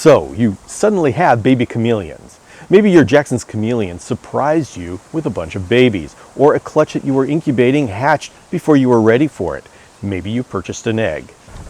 So you suddenly have baby chameleons. Maybe your Jackson's chameleon surprised you with a bunch of babies, or a clutch that you were incubating hatched before you were ready for it. Maybe you purchased an egg.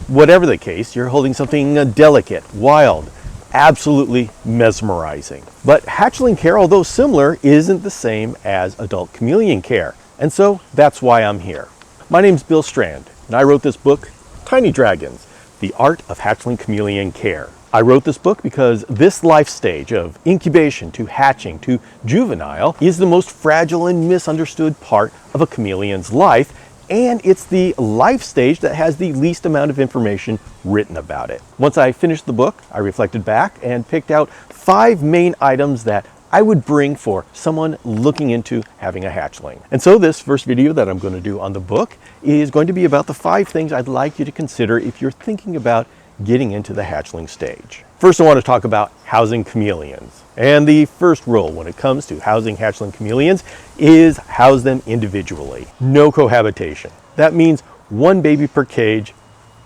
Whatever the case, you're holding something delicate, wild, absolutely mesmerizing. But hatchling care, although similar, isn't the same as adult chameleon care. And so that's why I'm here. My name's Bill Strand, and I wrote this book, Tiny Dragons, The Art of Hatchling Chameleon Care. I wrote this book because this life stage of incubation to hatching to juvenile is the most fragile and misunderstood part of a chameleon's life, and it's the life stage that has the least amount of information written about it. Once I finished the book, I reflected back and picked out 5 main items that I would bring for someone looking into having a hatchling. And so this first video that I'm going to do on the book is going to be about the 5 things I'd like you to consider if you're thinking about getting into the hatchling stage. First, I want to talk about housing chameleons. And the first rule when it comes to housing hatchling chameleons is house them individually. No cohabitation. That means 1 baby per cage,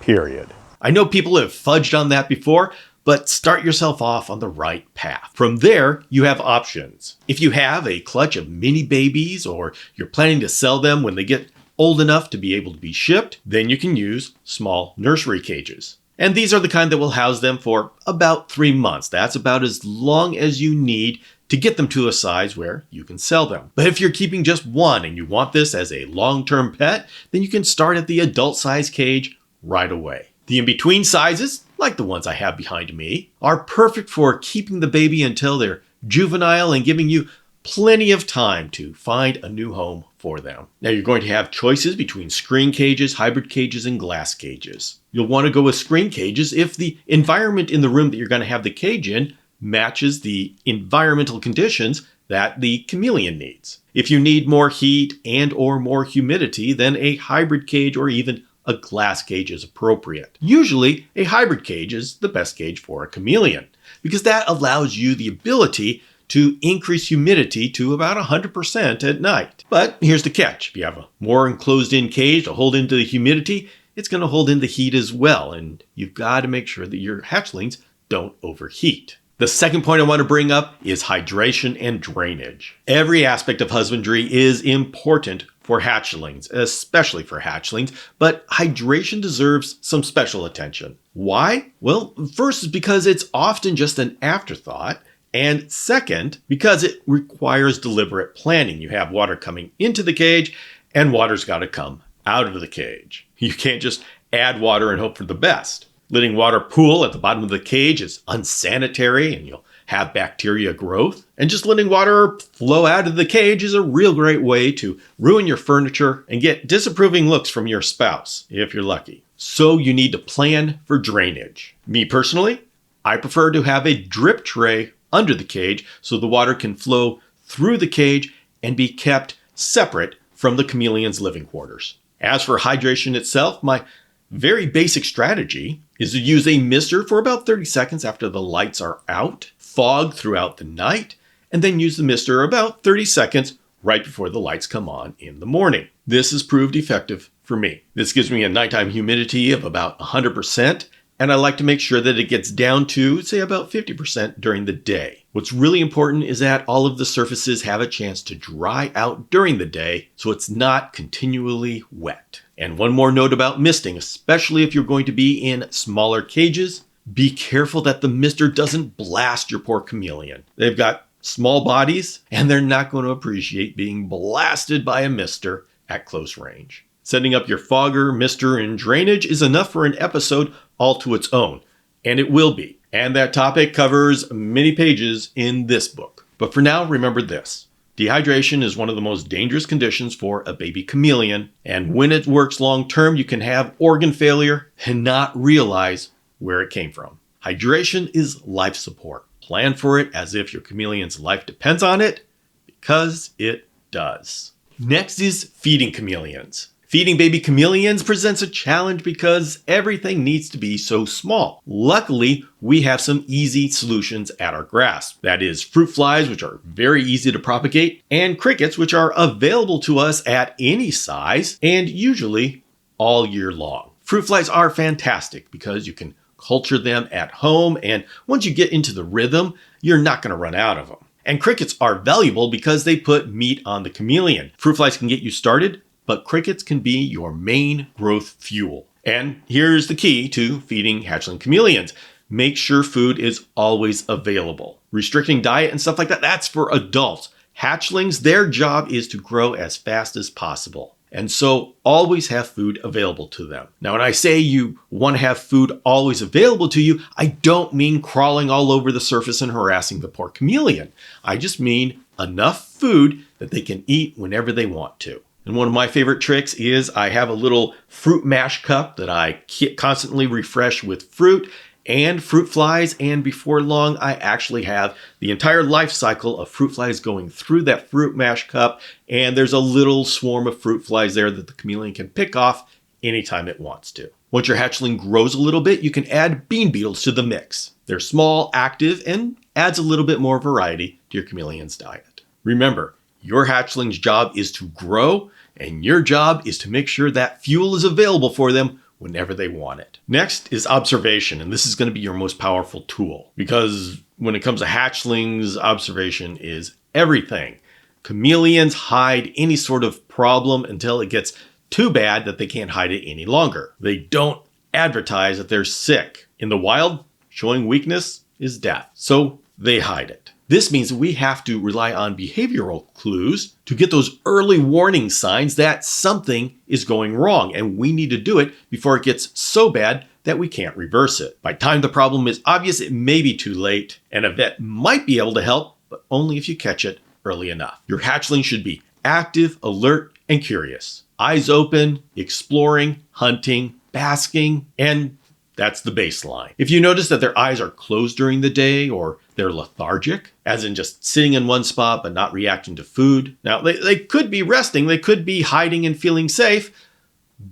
period. I know people have fudged on that before, but start yourself off on the right path. From there, you have options. If you have a clutch of mini babies, or you're planning to sell them when they get old enough to be able to be shipped, then you can use small nursery cages. And these are the kind that will house them for about 3 months. That's about as long as you need to get them to a size where you can sell them. But if you're keeping just one and you want this as a long-term pet, then you can start at the adult size cage right away. The in-between sizes, like the ones I have behind me, are perfect for keeping the baby until they're juvenile and giving you plenty of time to find a new home for them. Now you're going to have choices between screen cages, hybrid cages, and glass cages. You'll want to go with screen cages if the environment in the room that you're going to have the cage in matches the environmental conditions that the chameleon needs. If you need more heat and or more humidity, then a hybrid cage or even a glass cage is appropriate. Usually, a hybrid cage is the best cage for a chameleon because that allows you the ability to increase humidity to about 100% at night. But here's the catch. If you have a more enclosed-in cage to hold into the humidity, it's going to hold in the heat as well, and you've got to make sure that your hatchlings don't overheat. The second point I want to bring up is hydration and drainage. Every aspect of husbandry is important for hatchlings, especially for hatchlings, but hydration deserves some special attention. Why? Well, first is because it's often just an afterthought, and second, because it requires deliberate planning. You have water coming into the cage, and water's got to come out of the cage. You can't just add water and hope for the best. Letting water pool at the bottom of the cage is unsanitary, and you'll have bacteria growth. And just letting water flow out of the cage is a real great way to ruin your furniture and get disapproving looks from your spouse, if you're lucky. So you need to plan for drainage. Me personally, I prefer to have a drip tray under the cage so the water can flow through the cage and be kept separate from the chameleon's living quarters. As for hydration itself, my very basic strategy is to use a mister for about 30 seconds after the lights are out, fog throughout the night, and then use the mister about 30 seconds right before the lights come on in the morning. This has proved effective for me. This gives me a nighttime humidity of about 100%, and I like to make sure that it gets down to, say, about 50% during the day. What's really important is that all of the surfaces have a chance to dry out during the day, so it's not continually wet. And one more note about misting, especially if you're going to be in smaller cages, be careful that the mister doesn't blast your poor chameleon. They've got small bodies, and they're not going to appreciate being blasted by a mister at close range. Setting up your fogger, mister, and drainage is enough for an episode all to its own, and it will be. And that topic covers many pages in this book. But for now, remember this. Dehydration is one of the most dangerous conditions for a baby chameleon, and when it works long term, you can have organ failure and not realize where it came from. Hydration is life support. Plan for it as if your chameleon's life depends on it, because it does. Next is feeding chameleons. Feeding baby chameleons presents a challenge because everything needs to be so small. Luckily, we have some easy solutions at our grasp. That is fruit flies, which are very easy to propagate, and crickets, which are available to us at any size and usually all year long. Fruit flies are fantastic because you can culture them at home, and once you get into the rhythm, you're not going to run out of them. And crickets are valuable because they put meat on the chameleon. Fruit flies can get you started, but crickets can be your main growth fuel. And here's the key to feeding hatchling chameleons. Make sure food is always available. Restricting diet and stuff like that, that's for adults. Hatchlings, their job is to grow as fast as possible. And so always have food available to them. Now, when I say you want to have food always available to you, I don't mean crawling all over the surface and harassing the poor chameleon. I just mean enough food that they can eat whenever they want to. And one of my favorite tricks is I have a little fruit mash cup that I constantly refresh with fruit and fruit flies, and before long I actually have the entire life cycle of fruit flies going through that fruit mash cup, and there's a little swarm of fruit flies there that the chameleon can pick off anytime it wants to. Once your hatchling grows a little bit, you can add bean beetles to the mix. They're small, active, and adds a little bit more variety to your chameleon's diet. Remember, your hatchling's job is to grow, and your job is to make sure that fuel is available for them whenever they want it. Next is observation, and this is going to be your most powerful tool because when it comes to hatchlings, observation is everything. Chameleons hide any sort of problem until it gets too bad that they can't hide it any longer. They don't advertise that they're sick. In the wild, showing weakness is death, so they hide it. This means we have to rely on behavioral clues to get those early warning signs that something is going wrong, and we need to do it before it gets so bad that we can't reverse it. By the time the problem is obvious, it may be too late, and a vet might be able to help, but only if you catch it early enough. Your hatchling should be active, alert, and curious. Eyes open, exploring, hunting, basking, and that's the baseline. If you notice that their eyes are closed during the day or they're lethargic, as in just sitting in one spot but not reacting to food. Now, they could be resting, they could be hiding and feeling safe,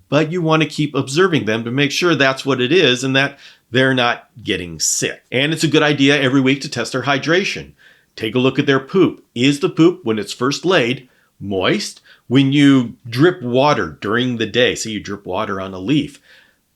but you want to keep observing them to make sure that's what it is and that they're not getting sick. And it's a good idea every week to test their hydration. Take a look at their poop. Is the poop, when it's first laid, moist? When you drip water during the day, say you drip water on a leaf,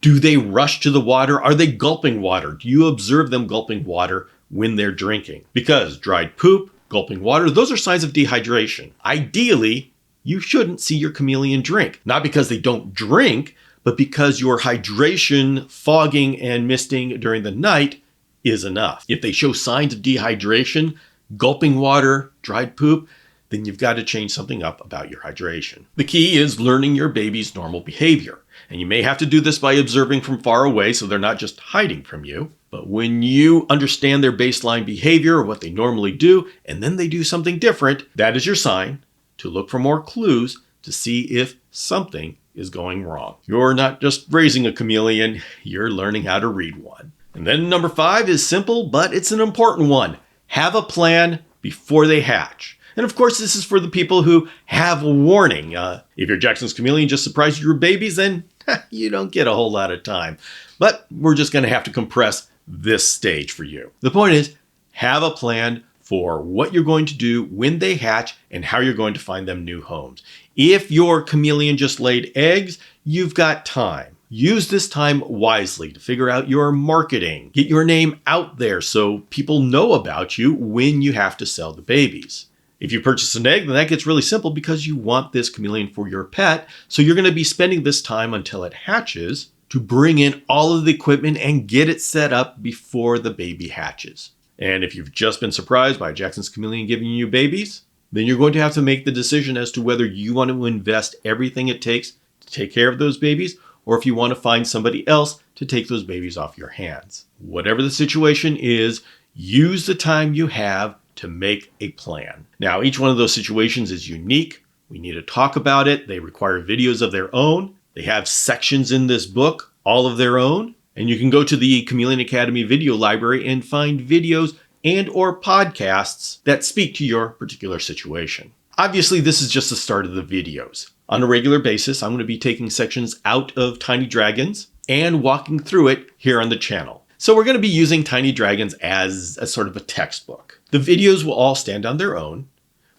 do they rush to the water? Are they gulping water? Do you observe them gulping water when they're drinking? Because dried poop, gulping water, those are signs of dehydration. Ideally, you shouldn't see your chameleon drink. Not because they don't drink, but because your hydration, fogging, and misting during the night is enough. If they show signs of dehydration, gulping water, dried poop, then you've got to change something up about your hydration. The key is learning your baby's normal behavior. And you may have to do this by observing from far away so they're not just hiding from you. But when you understand their baseline behavior or what they normally do, and then they do something different, that is your sign to look for more clues to see if something is going wrong. You're not just raising a chameleon, you're learning how to read one. And then number 5 is simple, but it's an important one. Have a plan before they hatch. And of course, this is for the people who have a warning. If your Jackson's chameleon just surprised you with babies, then you don't get a whole lot of time. But we're just going to have to compress this stage for you. The point is, have a plan for what you're going to do when they hatch and how you're going to find them new homes. If your chameleon just laid eggs, you've got time. Use this time wisely to figure out your marketing. Get your name out there so people know about you when you have to sell the babies. If you purchase an egg, then that gets really simple because you want this chameleon for your pet. So you're going to be spending this time until it hatches to bring in all of the equipment and get it set up before the baby hatches. And if you've just been surprised by Jackson's chameleon giving you babies, then you're going to have to make the decision as to whether you want to invest everything it takes to take care of those babies, or if you want to find somebody else to take those babies off your hands. Whatever the situation is, use the time you have to make a plan. Now, each one of those situations is unique. We need to talk about it. They require videos of their own. They have sections in this book, all of their own. And you can go to the Chameleon Academy video library and find videos and or podcasts that speak to your particular situation. Obviously, this is just the start of the videos. On a regular basis, I'm going to be taking sections out of Tiny Dragons and walking through it here on the channel. So we're going to be using Tiny Dragons as a sort of a textbook. The videos will all stand on their own,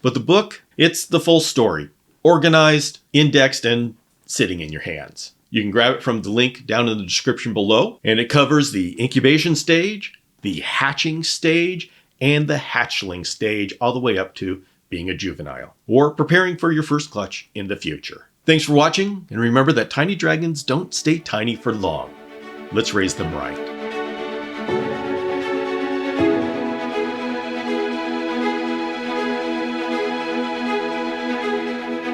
but the book, it's the full story, organized, indexed, and sitting in your hands. You can grab it from the link down in the description below, and it covers the incubation stage, the hatching stage, and the hatchling stage, all the way up to being a juvenile, or preparing for your first clutch in the future. Thanks for watching, and remember that tiny dragons don't stay tiny for long. Let's raise them right.